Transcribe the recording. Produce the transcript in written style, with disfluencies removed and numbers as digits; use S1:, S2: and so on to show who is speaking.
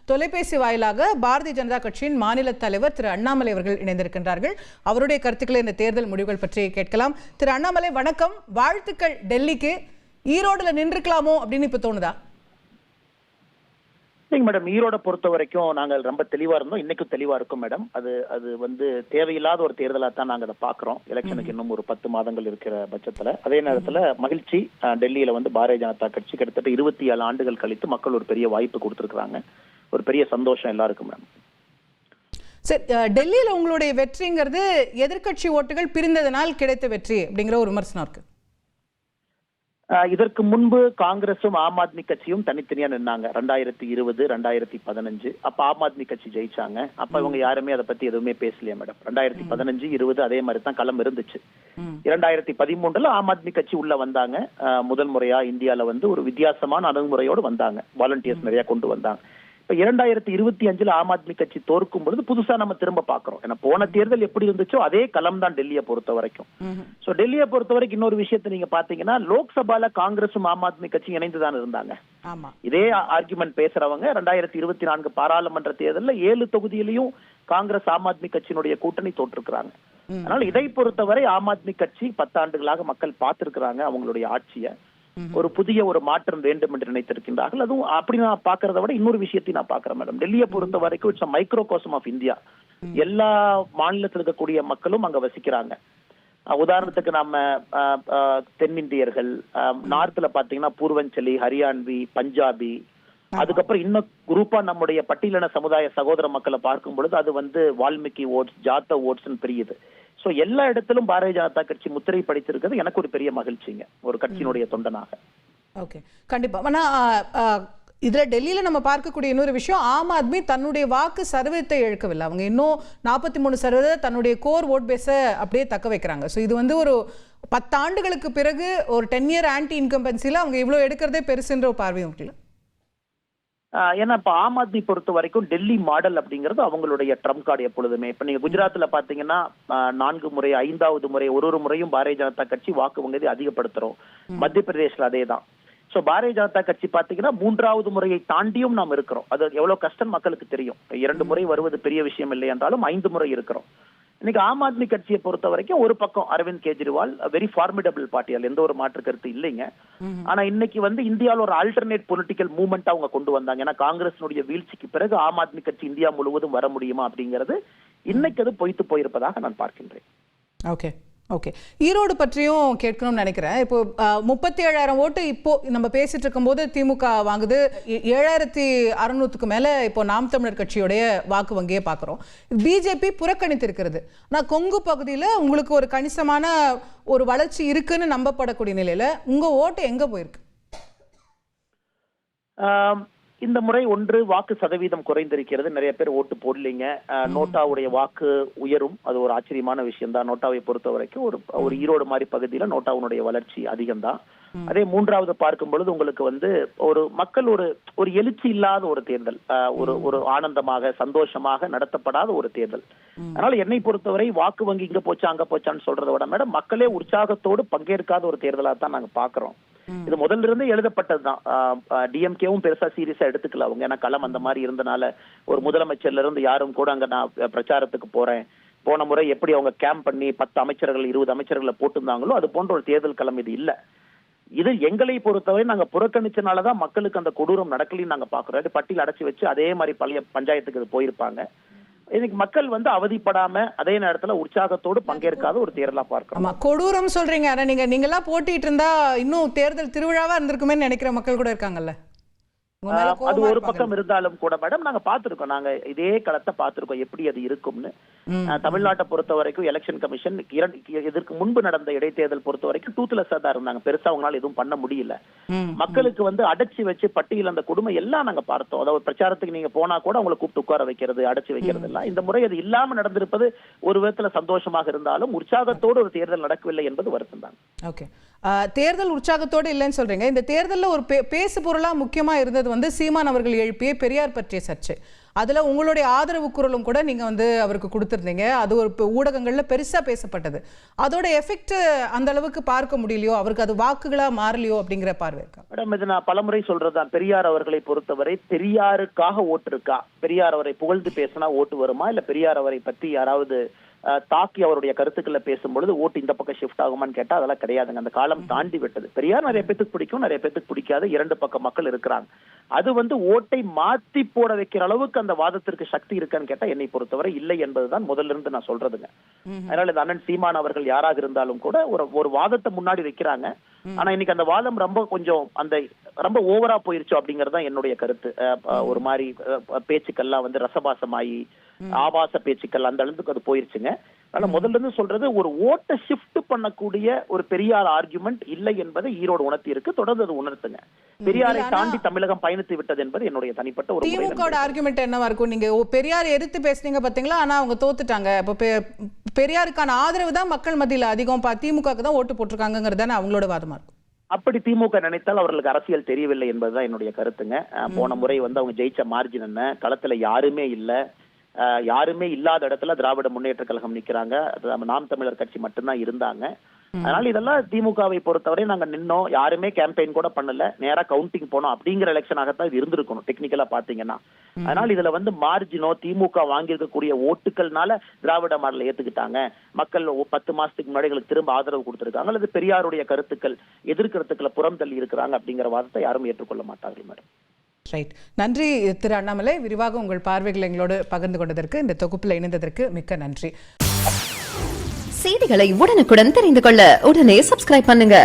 S1: தொலைபேசி வாயிலாக பாரதிய ஜனதா கட்சியின் மாநில தலைவர் திரு அண்ணாமலை அவர்கள் இணைந்திருக்கின்றார்கள். அவருடைய கருத்துக்களை இந்த தேர்தல் முடிவுகள் பற்றி கேட்கலாம். திரு அண்ணாமலை வணக்கம், வாழ்த்துக்கள். டெல்லிக்கு ஈரோடுல நின்றுக்கலாமோ அப்படின்னு இப்ப தோணுதா?
S2: மேடம், ஈரோட பொறுத்த வரைக்கும் நாங்கள் ரொம்ப தெளிவா இருந்தோம், இன்னைக்கும் தெளிவா இருக்கும் மேடம். அது வந்து தேவையில்லாத ஒரு தேர்தலா தான் நாங்க அதை பாக்குறோம். எலெக்ஷனுக்கு இன்னும் ஒரு 10 மாதங்கள் இருக்கிற பட்சத்துல அதே நேரத்துல மகிழ்ச்சி, டெல்லியில வந்து பாரதிய ஜனதா கட்சி கிட்டத்தட்ட 27 ஆண்டுகள் கழித்து மக்கள் ஒரு பெரிய வாய்ப்பு கொடுத்திருக்காங்க. ஒரு பெரிய சந்தோஷம் எல்லாருக்கும் மேடம்.
S1: சரி, டெல்லியில உங்களுடைய வெற்றிங்கிறது எதிர்கட்சி ஓட்டுகள் பிரிந்ததனால் கிடைத்த வெற்றி அப்படிங்கிற ஒரு விமர்சனம் இருக்கு.
S2: இதற்கு முன்பு காங்கிரசும் ஆம் ஆத்மி கட்சியும் தனித்தனியா நின்னாங்க 2020 2015. அப்ப ஆம் ஆத்மி கட்சி ஜெயிச்சாங்க. அப்ப இவங்க யாருமே அதை பத்தி எதுவுமே பேசலையா மேடம். 2015 20 அதே மாதிரி தான் களம் இருந்துச்சு. 2013 ஆம் ஆத்மி கட்சி உள்ள வந்தாங்க. முதல் முறையா இந்தியால வந்து ஒரு வித்தியாசமான அணுகுமுறையோடு வந்தாங்க. வாலண்டியர்ஸ் நிறைய கொண்டு வந்தாங்க. இப்ப 2025 ஆம் ஆத்மி கட்சி தோற்கும் பொழுது புதுசா நம்ம திரும்ப பாக்குறோம். ஏன்னா போன தேர்தல் எப்படி இருந்துச்சோ அதே களம் தான் டெல்லியை பொறுத்த வரைக்கும். சோ டெல்லியை பொறுத்த வரைக்கும் இன்னொரு விஷயத்தை நீங்க பாத்தீங்கன்னா, லோக்சபால காங்கிரசும் ஆம் ஆத்மி கட்சி இணைந்துதான் இருந்தாங்க. இதே ஆர்குமெண்ட் பேசுறவங்க 2024 பாராளுமன்ற தேர்தலில் 7 தொகுதியிலையும் காங்கிரஸ் ஆம் ஆத்மி கட்சியினுடைய கூட்டணி தோற்றிருக்கிறாங்க. அதனால இதை பொறுத்தவரை ஆம் ஆத்மி கட்சி 10 ஆண்டுகளாக மக்கள் பார்த்திருக்கிறாங்க அவங்களுடைய ஆட்சியை. ஒரு புதிய ஒரு மாற்றம் வேண்டும் என்று நினைத்திருக்கின்றார்கள். அதுவும் அப்படி நான் பாக்குறத விட இன்னொரு விஷயத்தையும் நான் பாக்குறேன் மேடம். டெல்லியை பொறுத்த வரைக்கும் இட்ஸ் மைக்ரோகாஸ்ம் ஆஃப் இந்தியா. எல்லா மாநிலத்தில் இருக்கக்கூடிய மக்களும் அங்க வசிக்கிறாங்க. உதாரணத்துக்கு நாம தென்னிந்தியர்கள், நார்த்ல பாத்தீங்கன்னா பூர்வஞ்சலி, ஹரியான்வி, பஞ்சாபி, அதுக்கப்புறம் இன்னும் குரூப்பா நம்முடைய பட்டியலின சமுதாய சகோதர மக்களை பார்க்கும் பொழுது அது வந்து வால்மீகி ஓட்ஸ், ஜாத்த ஓட்ஸ் பிரியுது. சோ எல்லா இடத்திலும் பாரதிய ஜனதா கட்சி முத்திரை படித்திருக்கிறது எனக்கு ஒரு பெரிய மகிழ்ச்சிங்க, ஒரு கட்சியினுடைய தொண்டனாக.
S1: ஓகே, கண்டிப்பா. ஆனா இதுல டெல்லியில நம்ம பார்க்கக்கூடிய இன்னொரு விஷயம், ஆம் ஆத்மி தன்னுடைய வாக்கு சதவீதத்தை இழக்கவில்லை. அவங்க இன்னும் 43% தன்னுடைய கோர் ஓட் பேஸ அப்படியே தக்க வைக்கிறாங்க. ஸோ இது வந்து ஒரு 10 ஆண்டுகளுக்கு பிறகு ஒரு 10 இயர் ஆன்டி இன்கம்பன்சில அவங்க இவ்வளவு எடுக்கிறதே பெருசுன்ற ஒரு பார்வை உங்களுக்கு.
S2: ஏன்னா இப்ப ஆம் ஆத்மி பொறுத்த வரைக்கும் டெல்லி மாடல் அப்படிங்கிறது அவங்களுடைய ட்ரம்ப் கார்டு எப்பொழுதுமே. இப்ப நீங்க குஜராத்ல பாத்தீங்கன்னா 4 முறை 5வது முறை ஒரு முறையும் பாரதிய ஜனதா கட்சி வாக்கு வங்கி அதிகப்படுத்துறோம். மத்திய பிரதேஷ்ல அதே தான். சோ பாரதிய ஜனதா கட்சி பாத்தீங்கன்னா 3வது முறையை தாண்டியும் நாம் இருக்கிறோம். அது எவ்வளவு கஷ்டம் மக்களுக்கு தெரியும். 2 முறை வருவது பெரிய விஷயம் இல்லை என்றாலும் 5 முறை இருக்கிறோம். இன்னைக்கு ஆம் ஆத்மி கட்சியை பொறுத்த வரைக்கும் ஒரு பக்கம் அரவிந்த் கெஜ்ரிவால் வெரி ஃபார்மிடபிள் பார்ட்டியால் எந்த ஒரு மாற்று கருத்து இல்லைங்க. ஆனா இன்னைக்கு வந்து இந்தியாவில் ஒரு ஆல்டர்னேட் பொலிட்டிக்கல் மூவ்மெண்ட் அவங்க கொண்டு வந்தாங்க. ஏன்னா காங்கிரஸினுடைய வீழ்ச்சிக்கு பிறகு ஆம் ஆத்மி கட்சி இந்தியா முழுவதும் வர முடியுமா அப்படிங்கிறது இன்னைக்கு அது பொய்த்து போயிருப்பதாக நான் பார்க்கின்றேன்.
S1: ஓகே ஓகே, ஈரோடு பற்றியும் கேட்கணும்னு நினைக்கிறேன். இப்போ 37,000 ஓட்டு இப்போ நம்ம பேசிட்டு இருக்கும்போது திமுக வாங்குது. 7,600க்கு மேல இப்போ நாம் தமிழர் கட்சியுடைய வாக்கு வங்கியை பார்க்குறோம். பிஜேபி புறக்கணித்து இருக்கிறது. ஆனால் கொங்கு பகுதியில் உங்களுக்கு ஒரு கணிசமான ஒரு வளர்ச்சி இருக்குன்னு நம்பப்படக்கூடிய நிலையில உங்க ஓட்டு எங்க போயிருக்கு?
S2: இந்த முறை ஒன்று வாக்கு சதவீதம் குறைந்திருக்கிறது, நிறைய பேர் ஓட்டு போடலைங்க. நோட்டாவுடைய வாக்கு உயரும், அது ஒரு ஆச்சரியமான விஷயம் தான். நோட்டாவை பொறுத்த வரைக்கும் ஒரு ஈரோடு மாதிரி பகுதியில நோட்டாவுடைய வளர்ச்சி அதிகம்தான். அதே 3வது பார்க்கும் பொழுது உங்களுக்கு வந்து ஒரு மக்கள் ஒரு எழுச்சி இல்லாத ஒரு தேர்தல், ஒரு ஆனந்தமாக சந்தோஷமாக நடத்தப்படாத ஒரு தேர்தல். அதனால என்னை பொறுத்தவரை வாக்கு வங்கி இங்க போச்சா அங்க போச்சான்னு சொல்றதை விட மேடம், மக்களே உற்சாகத்தோடு பங்கேற்காத ஒரு தேர்தலா தான் நாங்க பாக்குறோம். இது முதல்ல இருந்து எழுதப்பட்டதுதான். டிஎம்கேவும் பெருசா சீரியஸா எடுத்துக்கல அவங்க. ஏன்னா களம் அந்த மாதிரி இருந்தனால ஒரு முதலமைச்சர்ல இருந்து யாரும் கூட அங்க நான் பிரச்சாரத்துக்கு போறேன், போன முறை எப்படி அவங்க கேம்ப் பண்ணி 10 அமைச்சர்கள் 20 அமைச்சர்களை போட்டிருந்தாங்களோ அது போன்ற ஒரு தேர்தல் களம் இது இல்ல. இது எங்களை பொறுத்தவரை நாங்க புறக்கணிச்சனாலதான் மக்களுக்கு அந்த கொடூரம் நடக்கலன்னு நாங்க பாக்குறோம். பட்டியல் அடைச்சு வச்சு அதே மாதிரி பழைய பஞ்சாயத்துக்கு இது போயிருப்பாங்க. இன்னைக்கு மக்கள் வந்து அவதிப்படாம அதே நேரத்துல உற்சாகத்தோடு பங்கேற்காத ஒரு தேர்தலா பார்க்கிறோம்.
S1: கொடூரம் சொல்றீங்க, ஆனா நீங்கெல்லாம் போட்டிட்டு இருந்தா இன்னும் தேர்தல் திருவிழாவா இருந்திருக்குமே நினைக்கிற மக்கள் கூட இருக்காங்கல்ல.
S2: அது ஒரு பக்கம் இருந்தாலும் கூட மேடம் நாங்க பாத்துருக்கோம், நாங்க இதே களத்தை பாத்துருக்கோம் எப்படி அது இருக்கும்னு. தமிழ்நாட்டை பொறுத்த வரைக்கும் எலெக்ஷன் கமிஷன் இதற்கு முன்பு நடந்த இடைத்தேர்தல் பொறுத்த வரைக்கும் டூத்லெஸ்ஸா தான் இருந்தாங்க. பெருசா அவங்களால எதுவும் பண்ண முடியல. மக்களுக்கு வந்து அடைச்சு வச்சு பட்டியல் அந்த கொடுமை எல்லாம் நாங்க பார்த்தோம். அதாவது பிரச்சாரத்துக்கு நீங்க போனா கூட அவங்களை கூப்பிட்டு உட்கார வைக்கிறது, அடைச்சு வைக்கிறது எல்லாம். இந்த முறை அது இல்லாம நடந்திருப்பது ஒரு விதத்துல சந்தோஷமாக இருந்தாலும் உற்சாகத்தோடு ஒரு தேர்தல் நடக்கவில்லை என்பது வருத்தம் தான்.
S1: ஓகே, தேர்தல் உற்சாகத்தோடு இல்லைன்னு சொல்றீங்க. இந்த தேர்தலில் ஒரு பேசு பொருளா முக்கியமா இருந்தது வந்து சீமான் அவர்கள் எழுப்பிய பெரியார் பற்றிய சர்ச்சை. அதுல உங்களுடைய ஆதரவு குரலும் கூட நீங்க வந்து அவருக்கு கொடுத்திருந்தீங்க. அது ஒரு ஊடகங்கள்ல பெருசா பேசப்பட்டது. அதோட எஃபெக்ட் அந்த அளவுக்கு பார்க்க முடியலையோ, அவருக்கு அது வாக்குகளா மாறலையோ அப்படிங்கிற பார்வை இருக்கா?
S2: மேடம், இது நான் பலமுறை சொல்றதுதான். பெரியார் அவர்களை பொறுத்தவரை பெரியாருக்காக ஓட்டு இருக்கா? பெரியார் அவரை புகழ்ந்து பேசினா ஓட்டு வருமா? இல்ல பெரியார் அவரை பத்தி யாராவது தாக்கி அவருடைய கருத்துக்களை பேசும்பொழுது ஓட்டு இந்த பக்கம் ஷிஃப்ட் ஆகுமான்னு கேட்டா அதெல்லாம் கிடையாதுங்க. அந்த காலம் தாண்டி விட்டது. பெரியார் நிறைய பேத்துக்கு பிடிக்கும், நிறைய பேத்துக்கு பிடிக்காது. இரண்டு பக்க மக்கள் இருக்கிறாங்க. அது வந்து ஓட்டை மாத்தி போட வைக்கிற அளவுக்கு அந்த வாதத்திற்கு சக்தி இருக்கான்னு கேட்டா என்னை பொறுத்தவரை இல்லை என்பதுதான் முதல்ல இருந்து நான் சொல்றதுங்க. அதனால இந்த அண்ணன் சீமான் அவர்கள் யாராக இருந்தாலும் கூட ஒரு வாதத்தை முன்னாடி வைக்கிறாங்க. ஆனா இன்னைக்கு அந்த வாதம் ரொம்ப ஓவரா போயிருச்சு அப்படிங்கறதுதான் என்னுடைய கருத்து. ஒரு மாதிரி பேச்சுக்கள்லாம் வந்து ரசபாசமாயி ஆபாச பேச்சுக்கள் அந்த அளவுக்கு அது போயிருச்சுங்க. அதனால முதல்ல இருந்து சொல்றது, ஒரு ஓட்டை ஷிஃப்ட் பண்ணக்கூடிய ஒரு பெரியார் ஆர்குமெண்ட் இல்லை என்பதை ஈரோடு உணர்த்தி இருக்கு. தொடர்ந்து அது உணர்த்துங்க. பெரியாரை தாண்டி தமிழகம் பயணித்து விட்டது என்பது என்னுடைய தனிப்பட்ட ஒரு
S1: திமுக ஆர்குமெண்ட் என்னவா இருக்கும்? நீங்க பெரியார் எதிர்த்து பேசுனீங்க பாத்தீங்களா, ஆனா அவங்க தோத்துட்டாங்க. இப்ப பெரியாருக்கான ஆதரவு தான் மக்கள் மத்தியில அதிகம், திமுகவுக்கு தான் ஓட்டு போட்டிருக்காங்கிறது அவங்களோட வாதமா இருக்கும்.
S2: அப்படி திமுக நினைத்தால் அவர்களுக்கு அரசியல் தெரியவில்லை என்பதுதான் என்னுடைய கருத்துங்க. போன முறை வந்து அவங்க ஜெயிச்ச மார்ஜின் என்ன, களத்துல யாருமே இல்ல, யாருமே இல்லாத இடத்துல திராவிட முன்னேற்ற கழகம் நிக்கிறாங்க. நாம் தமிழர் கட்சி மட்டும்தான் இருந்தாங்க. அதனால இதெல்லாம் திமுகவை பொறுத்தவரை நாங்க நின்னோம், யாருமே கேம்பெயின் கூட பண்ணல, நேரா கவுண்டிங் போனோம் அப்படிங்கிற எலெக்ஷனாகத்தான் இது இருந்திருக்கணும் டெக்னிக்கலா பாத்தீங்கன்னா. அதனால இதுல வந்து மார்ஜினோ திமுக வாங்கியிருக்கக்கூடிய ஓட்டுகள்னால திராவிட மாடலை ஏத்துக்கிட்டாங்க, மக்கள் 10 மாசத்துக்கு முன்னாடி திரும்ப ஆதரவு கொடுத்திருக்காங்க, அல்லது பெரியாருடைய கருத்துக்கள் எதிர்கருத்துக்களை புறம் தள்ளி இருக்கிறாங்க அப்படிங்கிற வாதத்தை யாரும் ஏற்றுக்கொள்ள மாட்டார்கள் மேடம்.
S1: ரைட். நன்றி திரு அண்ணாமலை. விரிவாக உங்கள் பார்வைகளை எங்களோடு பகிர்ந்து கொண்டதற்கு, இந்த தொகுப்பில் இணைந்ததற்கு மிக்க நன்றி.
S3: செய்திகளை உடனுக்குடன் தெரிந்து கொள்ள உடனே சப்ஸ்கிரைப் பண்ணுங்க.